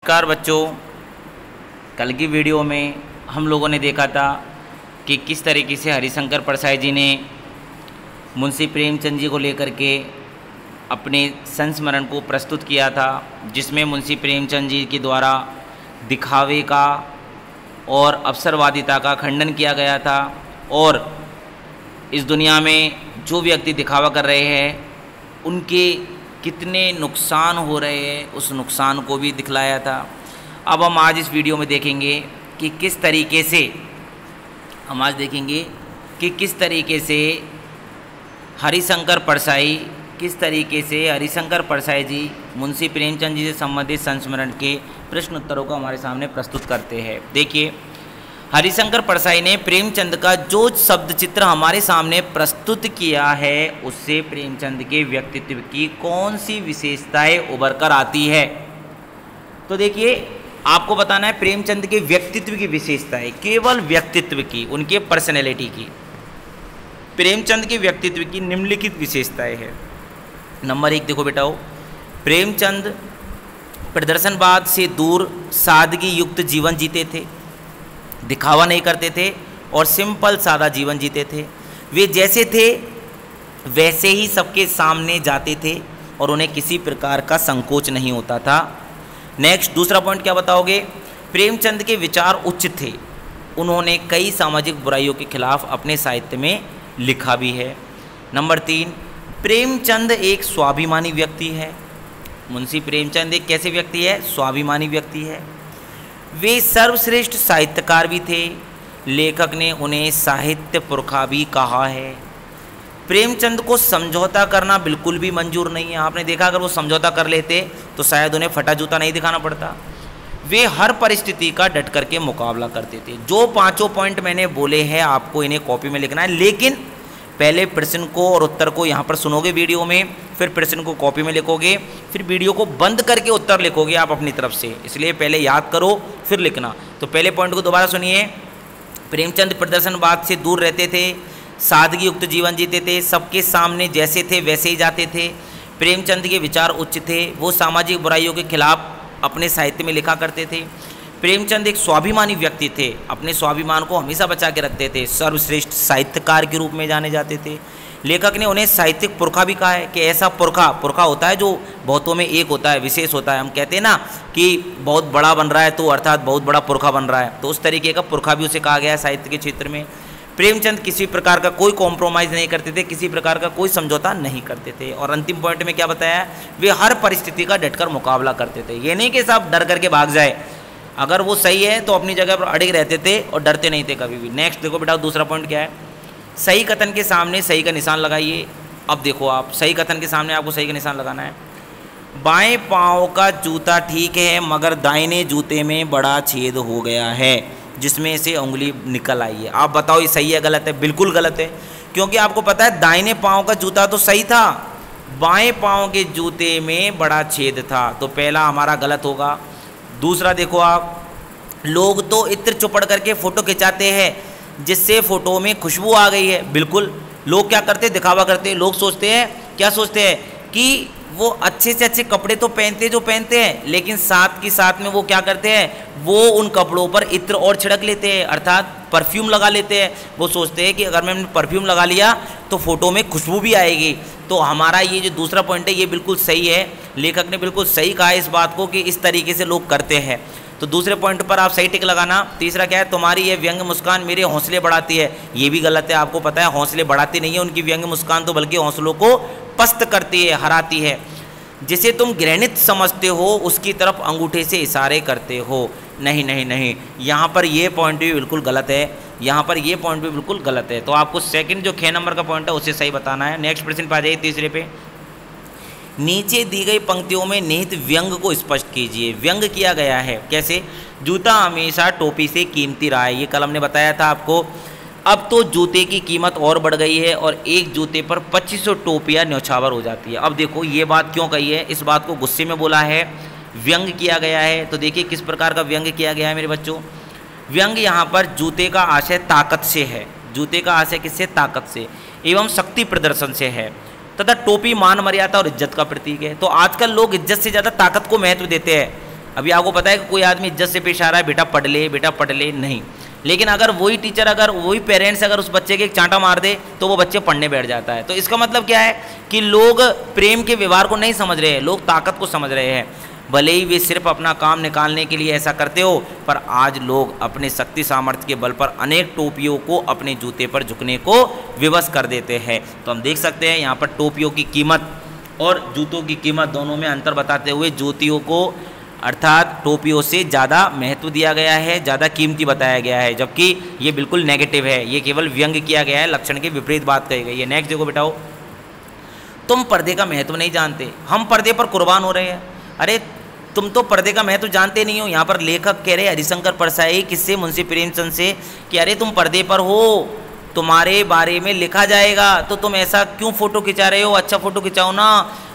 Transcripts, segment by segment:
नमस्कार बच्चों, कल की वीडियो में हम लोगों ने देखा था कि किस तरीके से हरिशंकर परसाई जी ने मुंशी प्रेमचंद जी को लेकर के अपने संस्मरण को प्रस्तुत किया था, जिसमें मुंशी प्रेमचंद जी के द्वारा दिखावे का और अवसरवादिता का खंडन किया गया था और इस दुनिया में जो व्यक्ति दिखावा कर रहे हैं उनके कितने नुकसान हो रहे हैं उस नुकसान को भी दिखलाया था। अब हम आज इस वीडियो में देखेंगे कि किस तरीके से हरिशंकर परसाई जी मुंशी प्रेमचंद जी से संबंधित संस्मरण के प्रश्न उत्तरों को हमारे सामने प्रस्तुत करते हैं। देखिए, हरिशंकर परसाई ने प्रेमचंद का जो शब्द चित्र हमारे सामने प्रस्तुत किया है उससे प्रेमचंद के व्यक्तित्व की कौन सी विशेषताएं उभर कर आती है। तो देखिए, आपको बताना है प्रेमचंद के व्यक्तित्व की विशेषताएं, केवल व्यक्तित्व की, उनके पर्सनैलिटी की। प्रेमचंद के व्यक्तित्व की निम्नलिखित विशेषताएं हैं। नंबर 1 देखो बेटाओ, प्रेमचंद प्रदर्शनवाद से दूर सादगी युक्त जीवन जीते थे, दिखावा नहीं करते थे और सिंपल सादा जीवन जीते थे। वे जैसे थे वैसे ही सबके सामने जाते थे और उन्हें किसी प्रकार का संकोच नहीं होता था। नेक्स्ट, दूसरा पॉइंट क्या बताओगे? प्रेमचंद के विचार उच्च थे, उन्होंने कई सामाजिक बुराइयों के खिलाफ अपने साहित्य में लिखा भी है। नंबर 3, प्रेमचंद एक स्वाभिमानी व्यक्ति है। मुंशी प्रेमचंद एक कैसे व्यक्ति है? स्वाभिमानी व्यक्ति है। वे सर्वश्रेष्ठ साहित्यकार भी थे, लेखक ने उन्हें साहित्य पुरखा भी कहा है। प्रेमचंद को समझौता करना बिल्कुल भी मंजूर नहीं है। आपने देखा, अगर वो समझौता कर लेते तो शायद उन्हें फटा जूता नहीं दिखाना पड़ता। वे हर परिस्थिति का डट करके मुकाबला करते थे। जो 5 पॉइंट मैंने बोले हैं आपको इन्हें कॉपी में लिखना है, लेकिन पहले प्रश्न को और उत्तर को यहाँ पर सुनोगे वीडियो में, फिर प्रश्न को कॉपी में लिखोगे, फिर वीडियो को बंद करके उत्तर लिखोगे आप अपनी तरफ से। इसलिए पहले याद करो फिर लिखना। तो पहले पॉइंट को दोबारा सुनिए। प्रेमचंद प्रदर्शनवाद से दूर रहते थे, सादगी युक्त जीवन जीते थे, सबके सामने जैसे थे वैसे ही जाते थे। प्रेमचंद के विचार उच्च थे, वो सामाजिक बुराइयों के खिलाफ अपने साहित्य में लिखा करते थे। प्रेमचंद एक स्वाभिमानी व्यक्ति थे, अपने स्वाभिमान को हमेशा बचा के रखते थे, सर्वश्रेष्ठ साहित्यकार के रूप में जाने जाते थे। लेखक ने उन्हें साहित्यिक पुरखा भी कहा है कि ऐसा पुरखा होता है जो बहुतों में एक होता है, विशेष होता है। हम कहते हैं ना कि बहुत बड़ा बन रहा है तो अर्थात बहुत बड़ा पुरखा बन रहा है, तो उस तरीके का पुरखा भी उसे कहा गया है साहित्य के क्षेत्र में। प्रेमचंद किसी प्रकार का कोई कॉम्प्रोमाइज़ नहीं करते थे, किसी प्रकार का कोई समझौता नहीं करते थे। और अंतिम पॉइंट में क्या बताया? वे हर परिस्थिति का डटकर मुकाबला करते थे। ये नहीं कि साहब डर करके भाग जाए, अगर वो सही है तो अपनी जगह पर अड़े रहते थे और डरते नहीं थे कभी भी। नेक्स्ट देखो बेटा, दूसरा पॉइंट क्या है? सही कथन के सामने सही का निशान लगाइए। अब देखो, आप सही कथन के सामने आपको सही का निशान लगाना है। बाएं पाँव का जूता ठीक है मगर दाहिने जूते में बड़ा छेद हो गया है जिसमें से उंगली निकल आई है। आप बताओ ये सही है गलत है? बिल्कुल गलत है, क्योंकि आपको पता है दाहिने पाँव का जूता तो सही था, बाएं पाँव के जूते में बड़ा छेद था, तो पहला हमारा गलत होगा। दूसरा देखो आप, लोग तो इत्र चुपड़ करके फ़ोटो खिंचाते हैं जिससे फ़ोटो में खुशबू आ गई है। बिल्कुल, लोग क्या करते हैं? दिखावा करते हैं। लोग सोचते हैं, क्या सोचते हैं कि वो अच्छे से अच्छे कपड़े तो पहनते हैं, लेकिन साथ के साथ में वो क्या करते हैं? वो उन कपड़ों पर इत्र और छिड़क लेते हैं, अर्थात परफ्यूम लगा लेते हैं। वो सोचते हैं कि अगर मैंने परफ्यूम लगा लिया तो फ़ोटो में खुशबू भी आएगी। तो हमारा ये जो दूसरा पॉइंट है ये बिल्कुल सही है, लेखक ने बिल्कुल सही कहा है इस बात को कि इस तरीके से लोग करते हैं। तो दूसरे पॉइंट पर आप सही टिक लगाना। तीसरा क्या है? तुम्हारी ये व्यंग्य मुस्कान मेरे हौसले बढ़ाती है। ये भी गलत है, आपको पता है हौसले बढ़ाती नहीं है उनकी व्यंग्य मुस्कान, तो बल्कि हौसलों को पस्त करती है, हराती है। जिसे तुम घृणित समझते हो उसकी तरफ अंगूठे से इशारे करते हो। नहीं, यहाँ पर ये पॉइंट भी बिल्कुल गलत है, यहाँ पर ये पॉइंट भी बिल्कुल गलत है। तो आपको सेकंड जो 6 नंबर का पॉइंट है उसे सही बताना है। नेक्स्ट प्रश्न पर आ जाइए, तीसरे पे। नीचे दी गई पंक्तियों में निहित व्यंग को स्पष्ट कीजिए। व्यंग किया गया है कैसे? जूता हमेशा टोपी से कीमती रहा है, ये कल हमने बताया था आपको। अब तो जूते की कीमत और बढ़ गई है और एक जूते पर 2500 टोपियाँ न्यौछावर हो जाती है। अब देखो ये बात क्यों कही है? इस बात को गुस्से में बोला है, व्यंग किया गया है। तो देखिए किस प्रकार का व्यंग किया गया है मेरे बच्चों। व्यंग यहाँ पर जूते का आशय ताकत से है, जूते का आशय किससे? ताकत से एवं शक्ति प्रदर्शन से है। तथा टोपी मान मर्यादा और इज्जत का प्रतीक है। तो आजकल लोग इज्जत से ज़्यादा ताकत को महत्व देते हैं। अभी आपको पता है कि कोई आदमी इज्जत से पेश आ रहा है, बेटा पढ़ ले, नहीं। लेकिन अगर वही टीचर, अगर वही पेरेंट्स अगर उस बच्चे के एक चांटा मार दे तो वो बच्चे पढ़ने बैठ जाता है। तो इसका मतलब क्या है कि लोग प्रेम के व्यवहार को नहीं समझ रहे हैं, लोग ताकत को समझ रहे हैं। भले ही वे सिर्फ अपना काम निकालने के लिए ऐसा करते हो, पर आज लोग अपने शक्ति सामर्थ्य के बल पर अनेक टोपियों को अपने जूते पर झुकने को विवश कर देते हैं। तो हम देख सकते हैं यहाँ पर टोपियों की कीमत और जूतों की कीमत दोनों में अंतर बताते हुए जूतियों को अर्थात टोपियों से ज़्यादा महत्व दिया गया है, ज़्यादा कीमती बताया गया है, जबकि ये बिल्कुल नेगेटिव है, ये केवल व्यंग्य किया गया है, लक्षण के विपरीत बात कही गई है। नेक्स्ट देखो बेटाओ, तुम पर्दे का महत्व नहीं जानते, हम पर्दे पर कुर्बान हो रहे हैं। अरे तुम तो पर्दे का महत्व जानते नहीं हो। यहाँ पर लेखक कह रहे हरिशंकर परसाई किससे, मुंशी प्रेमचंद से, कि अरे तुम पर्दे पर हो, तुम्हारे बारे में लिखा जाएगा, तो तुम ऐसा क्यों फ़ोटो खिंचा रहे हो, अच्छा फ़ोटो खिंचाओ ना,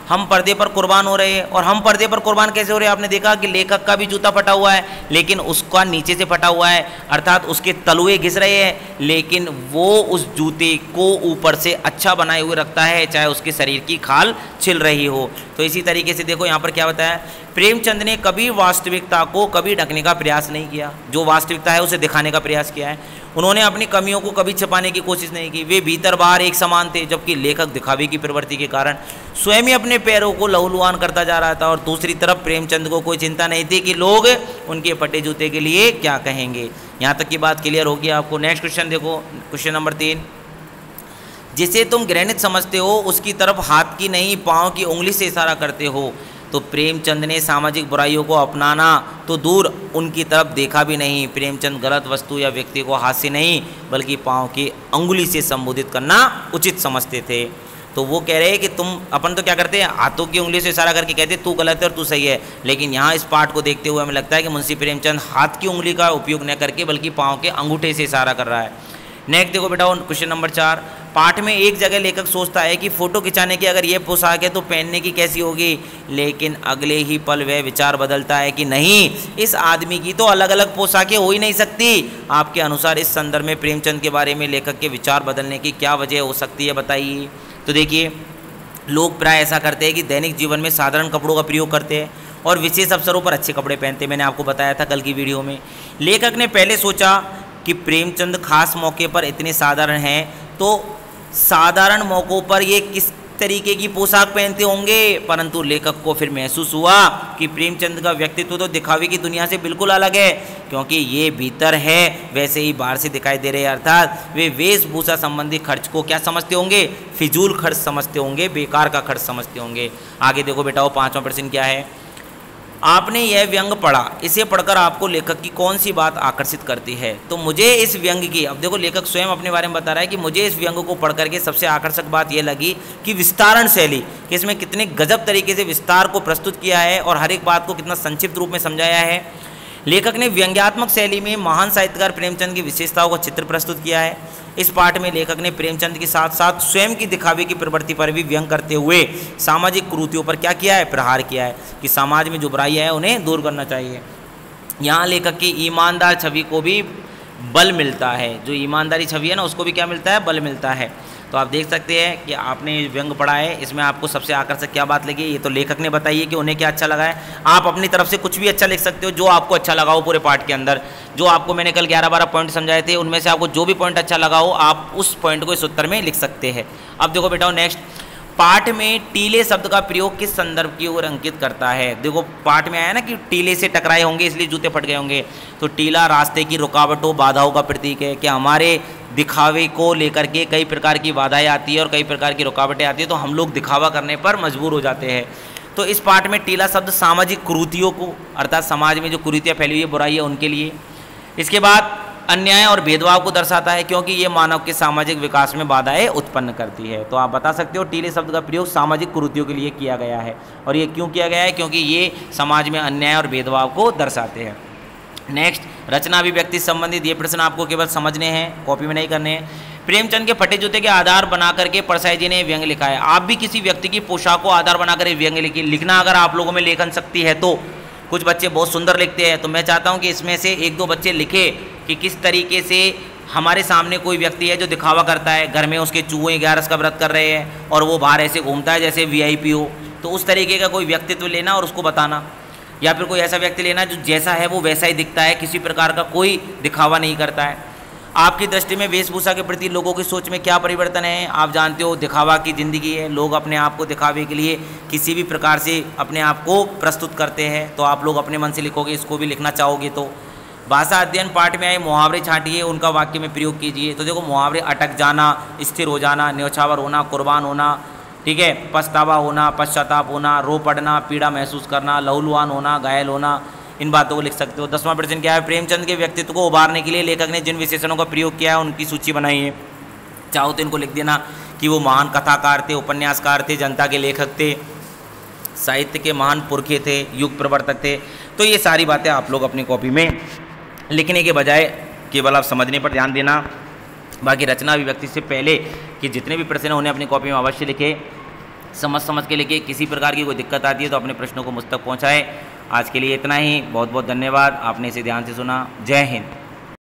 हम पर्दे पर कुर्बान हो रहे हैं। और हम पर्दे पर कुर्बान कैसे हो रहे हैं, आपने देखा कि लेखक का भी जूता फटा हुआ है, लेकिन उसका नीचे से फटा हुआ है, अर्थात उसके तलुए घिस रहे हैं, लेकिन वो उस जूते को ऊपर से अच्छा बनाए हुए रखता है, चाहे उसके शरीर की खाल छिल रही हो। तो इसी तरीके से देखो यहाँ पर क्या बताया, प्रेमचंद ने कभी वास्तविकता को कभी ढकने का प्रयास नहीं किया, जो वास्तविकता है उसे दिखाने का प्रयास किया है। उन्होंने अपनी कमियों को कभी छिपाने की कोशिश नहीं की, वे भीतर बाहर एक समान थे, जबकि लेखक दिखावे की प्रवृत्ति के कारण स्वयं ही अपने पैरों को लहूलुहान करता जा रहा था। और दूसरी तरफ प्रेमचंद को कोई चिंता नहीं थी कि लोग उनके फटे जूते के लिए क्या कहेंगे। यहाँ तक की बात क्लियर होगी आपको। नेक्स्ट क्वेश्चन देखो, क्वेश्चन नंबर 3, जिसे तुम घृणित समझते हो उसकी तरफ हाथ की नहीं पाँव की उंगली से इशारा करते हो। तो प्रेमचंद ने सामाजिक बुराइयों को अपनाना तो दूर उनकी तरफ देखा भी नहीं। प्रेमचंद गलत वस्तु या व्यक्ति को हाथ से नहीं बल्कि पाँव की अंगुली से संबोधित करना उचित समझते थे। तो वो कह रहे हैं कि तुम, अपन तो क्या करते हैं, हाथों की उंगली से इशारा करके कहते हैं तू गलत है और तू सही है, लेकिन यहाँ इस पाठ को देखते हुए हमें लगता है कि मुंशी प्रेमचंद हाथ की उंगली का उपयोग न करके बल्कि पाँव के अंगूठे से इशारा कर रहा है। नेक्स्ट देखो बेटा, क्वेश्चन नंबर 4, पाठ में एक जगह लेखक सोचता है कि फ़ोटो खिंचाने की अगर ये पोशाक है तो पहनने की कैसी होगी, लेकिन अगले ही पल वह विचार बदलता है कि नहीं, इस आदमी की तो अलग अलग पोशाकें हो ही नहीं सकती। आपके अनुसार इस संदर्भ में प्रेमचंद के बारे में लेखक के विचार बदलने की क्या वजह हो सकती है, बताइए। तो देखिए, लोग प्राय ऐसा करते हैं कि दैनिक जीवन में साधारण कपड़ों का प्रयोग करते हैं और विशेष अवसरों पर अच्छे कपड़े पहनते हैं। मैंने आपको बताया था कल की वीडियो में। लेखक ने पहले सोचा कि प्रेमचंद खास मौके पर इतने साधारण हैं, तो साधारण मौक़ों पर ये किस तरीके की पोशाक पहनते होंगे, परंतु लेखक को फिर महसूस हुआ कि प्रेमचंद का व्यक्तित्व तो दिखावे की दुनिया से बिल्कुल अलग है, क्योंकि ये भीतर है वैसे ही बाहर से दिखाई दे रहे हैं। अर्थात वे वेशभूषा संबंधी खर्च को क्या समझते होंगे, फिजूल खर्च समझते होंगे, बेकार का खर्च समझते होंगे। आगे देखो बेटा, 5वां प्रश्न क्या है, आपने यह व्यंग पढ़ा, इसे पढ़कर आपको लेखक की कौन सी बात आकर्षित करती है। तो मुझे इस व्यंग की, अब देखो लेखक स्वयं अपने बारे में बता रहा है कि मुझे इस व्यंग को पढ़ करके सबसे आकर्षक बात यह लगी कि विस्तारण शैली, कि इसमें कितने गजब तरीके से विस्तार को प्रस्तुत किया है और हर एक बात को कितना संक्षिप्त रूप में समझाया है। लेखक ने व्यंग्यात्मक शैली में महान साहित्यकार प्रेमचंद की विशेषताओं का चित्र प्रस्तुत किया है। इस पाठ में लेखक ने प्रेमचंद के साथ साथ स्वयं की दिखावे की प्रवृत्ति पर भी व्यंग करते हुए सामाजिक कुरीतियों पर क्या किया है, प्रहार किया है कि समाज में जो बुराइयां है उन्हें दूर करना चाहिए। यहाँ लेखक की ईमानदार छवि को भी बल मिलता है, जो ईमानदारी छवि है ना उसको भी क्या मिलता है, बल मिलता है। तो आप देख सकते हैं कि आपने व्यंग पढ़ा है, इसमें आपको सबसे आकर्षक क्या बात लगी, ये तो लेखक ने बताई है कि उन्हें क्या अच्छा लगा है। आप अपनी तरफ से कुछ भी अच्छा लिख सकते हो, जो आपको अच्छा लगा हो पूरे पाठ के अंदर। जो आपको मैंने कल 11-12 पॉइंट समझाए थे, उनमें से आपको जो भी पॉइंट अच्छा लगा हो आप उस पॉइंट को इस उत्तर में लिख सकते हैं। अब देखो बेटा, नेक्स्ट पाठ में टीले शब्द का प्रयोग किस संदर्भ की ओर अंकित करता है। देखो पाठ में आया ना कि टीले से टकराए होंगे इसलिए जूते फट गए होंगे, तो टीला रास्ते की रुकावटों बाधाओं का प्रतीक है कि हमारे दिखावे को लेकर के कई प्रकार की बाधाएं आती है और कई प्रकार की रुकावटें आती है, तो हम लोग दिखावा करने पर मजबूर हो जाते हैं। तो इस पाठ में टीला शब्द सामाजिक कुरीतियों को, अर्थात समाज में जो कुरीतियाँ फैली हुई है, बुराई है, उनके लिए। इसके बाद अन्याय और भेदभाव को दर्शाता है क्योंकि ये मानव के सामाजिक विकास में बाधाएं उत्पन्न करती है। तो आप बता सकते हो टीले शब्द का प्रयोग सामाजिक कुरीतियों के लिए किया गया है, और ये क्यों किया गया है, क्योंकि ये समाज में अन्याय और भेदभाव को दर्शाते हैं। नेक्स्ट, रचना अभिव्यक्ति संबंधित ये प्रश्न आपको केवल समझने हैं, कॉपी में नहीं करने हैं। प्रेमचंद के फटे जूते के आधार बना करके परसाई जी ने व्यंग लिखा है। आप भी किसी व्यक्ति की पोशाक को आधार बनाकर व्यंग लिखना, अगर आप लोगों में लेखन शक्ति है तो। कुछ बच्चे बहुत सुंदर लिखते हैं, तो मैं चाहता हूं कि इसमें से 1-2 बच्चे लिखे कि किस तरीके से हमारे सामने कोई व्यक्ति है जो दिखावा करता है, घर में उसके चूहे 11 का व्रत कर रहे हैं और वो बाहर ऐसे घूमता है जैसे VIP हो, तो उस तरीके का कोई व्यक्तित्व लेना और उसको बताना। या फिर कोई ऐसा व्यक्ति लेना जो जैसा है वो वैसा ही दिखता है, किसी प्रकार का कोई दिखावा नहीं करता है। आपकी दृष्टि में वेशभूषा के प्रति लोगों की सोच में क्या परिवर्तन है? आप जानते हो दिखावा की ज़िंदगी है, लोग अपने आप को दिखावे के लिए किसी भी प्रकार से अपने आप को प्रस्तुत करते हैं। तो आप लोग अपने मन से लिखोगे, इसको भी लिखना चाहोगे तो भाषा अध्ययन पाठ में आए मुहावरे छांटिए, उनका वाक्य में प्रयोग कीजिए। तो देखो मुहावरे अटक जाना, स्थिर हो जाना, न्यौछावर होना, कुर्बान होना, ठीक है, पछतावा होना, पश्चाताप होना, रो पड़ना, पीड़ा महसूस करना, लहूलुहान होना, घायल होना, इन बातों को लिख सकते हो। 10वां प्रश्न क्या है? प्रेमचंद के व्यक्तित्व को उभारने के लिए लेखक ने जिन विशेषणों का प्रयोग किया है उनकी सूची बनाई है। चाहो तो इनको लिख देना कि वो महान कथाकार थे, उपन्यासकार थे, जनता के लेखक थे, साहित्य के महान पुरखे थे, युग प्रवर्तक थे। तो ये सारी बातें आप लोग अपनी कॉपी में लिखने के बजाय केवल आप समझने पर ध्यान देना। बाकी रचना अभिव्यक्ति से पहले कि जितने भी प्रश्न हैं उन्हें अपनी कॉपी में अवश्य लिखे, समझ के लिखे। किसी प्रकार की कोई दिक्कत आती है तो अपने प्रश्नों को मुझ तक पहुँचाएँ। आज के लिए इतना ही, बहुत बहुत धन्यवाद, आपने इसे ध्यान से सुना। जय हिंद।